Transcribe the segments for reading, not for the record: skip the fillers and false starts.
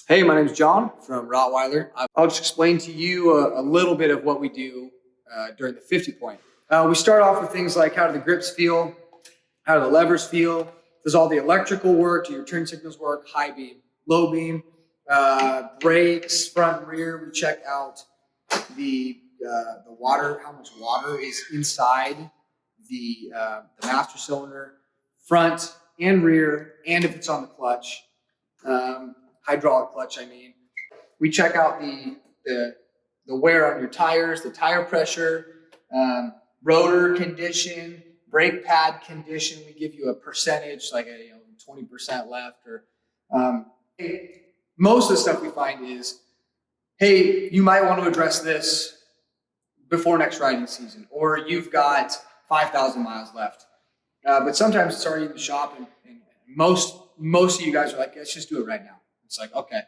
Hey, my name is John from Rottweiler. I'll just explain to you a little bit of what we do during the 50 point. We start off with things like how do the grips feel, how do the levers feel, does all the electrical work, do your turn signals work, high beam, low beam, brakes, front and rear. We check out the water, how much water is inside the master cylinder, front and rear, and if it's on the clutch. Hydraulic clutch, I mean. We check out the wear on your tires, the tire pressure, rotor condition, brake pad condition. We give you a percentage, like a 20% left. Or most of the stuff we find is, hey, you might want to address this before next riding season, or you've got 5,000 miles left. But sometimes it's already in the shop, and most of you guys are like, let's just do it right now. It's like, okay.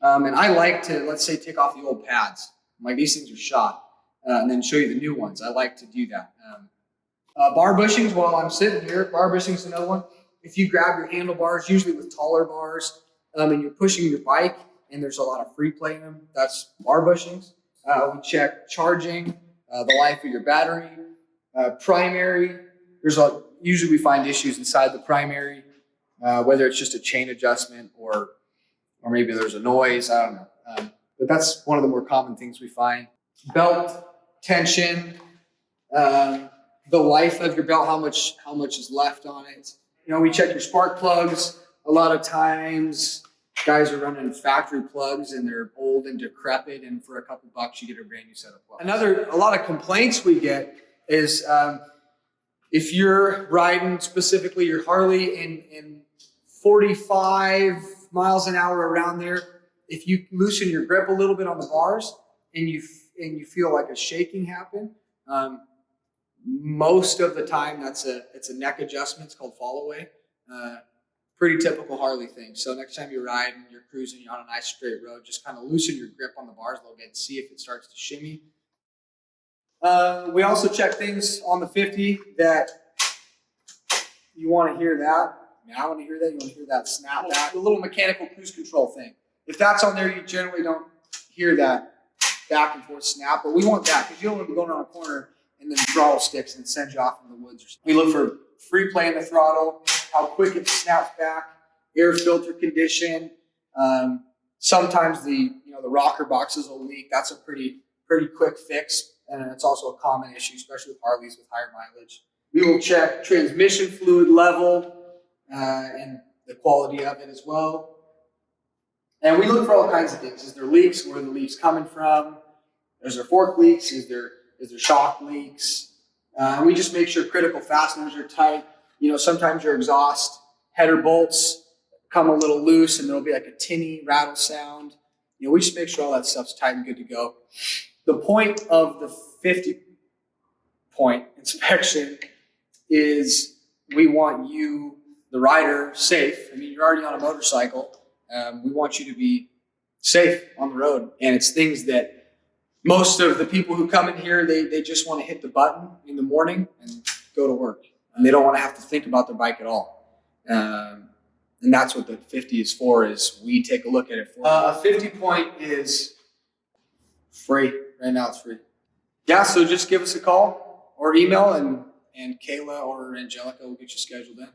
And I like to, let's say, take off the old pads. I'm like, these things are shot. And then show you the new ones. I like to do that. Bar bushings, while I'm sitting here, bar bushings is another one. If you grab your handlebars, usually with taller bars, and you're pushing your bike, and there's a lot of free play in them, that's bar bushings. We check charging, the life of your battery, primary. Usually we find issues inside the primary, whether it's just a chain adjustment or maybe there's a noise, I don't know. But that's one of the more common things we find. Belt tension, the life of your belt, how much is left on it. We check your spark plugs. A lot of times guys are running factory plugs and they're old and decrepit, and for a couple bucks you get a brand new set of plugs. A lot of complaints we get is if you're riding specifically your Harley in 45 miles an hour around there, if you loosen your grip a little bit on the bars and you feel like a shaking happen, most of the time it's a neck adjustment. It's called fall away. Pretty typical Harley thing. So next time you ride and you're cruising, you're on a nice straight road, just kind of loosen your grip on the bars a little bit and see if it starts to shimmy. We also check things on the 50 that you want to hear that. I want to hear that. You want to hear that snap back. The little mechanical cruise control thing. If that's on there, you generally don't hear that back and forth snap. But we want that because you don't want to be going around a corner and then the throttle sticks and sends you off in the woods or something. We look for free play in the throttle, how quick it snaps back, air filter condition. Sometimes the rocker boxes will leak. That's a pretty quick fix, and it's also a common issue, especially with Harleys with higher mileage. We will check transmission fluid level. And the quality of it as well. And we look for all kinds of things. Is there leaks? Where are the leaks coming from? Is there fork leaks? Is there shock leaks? We just make sure critical fasteners are tight. Sometimes your exhaust header bolts come a little loose and there'll be like a tinny rattle sound. We just make sure all that stuff's tight and good to go. The point of the 50 point inspection is we want you, the rider, safe. I mean, you're already on a motorcycle. We want you to be safe on the road. And it's things that most of the people who come in here, they just want to hit the button in the morning and go to work. And they don't want to have to think about their bike at all. And that's what the 50 is for, is we take a look at it for a 50 point is free. Right now it's free. Yeah, so just give us a call or email, and Kayla or Angelica will get you scheduled in.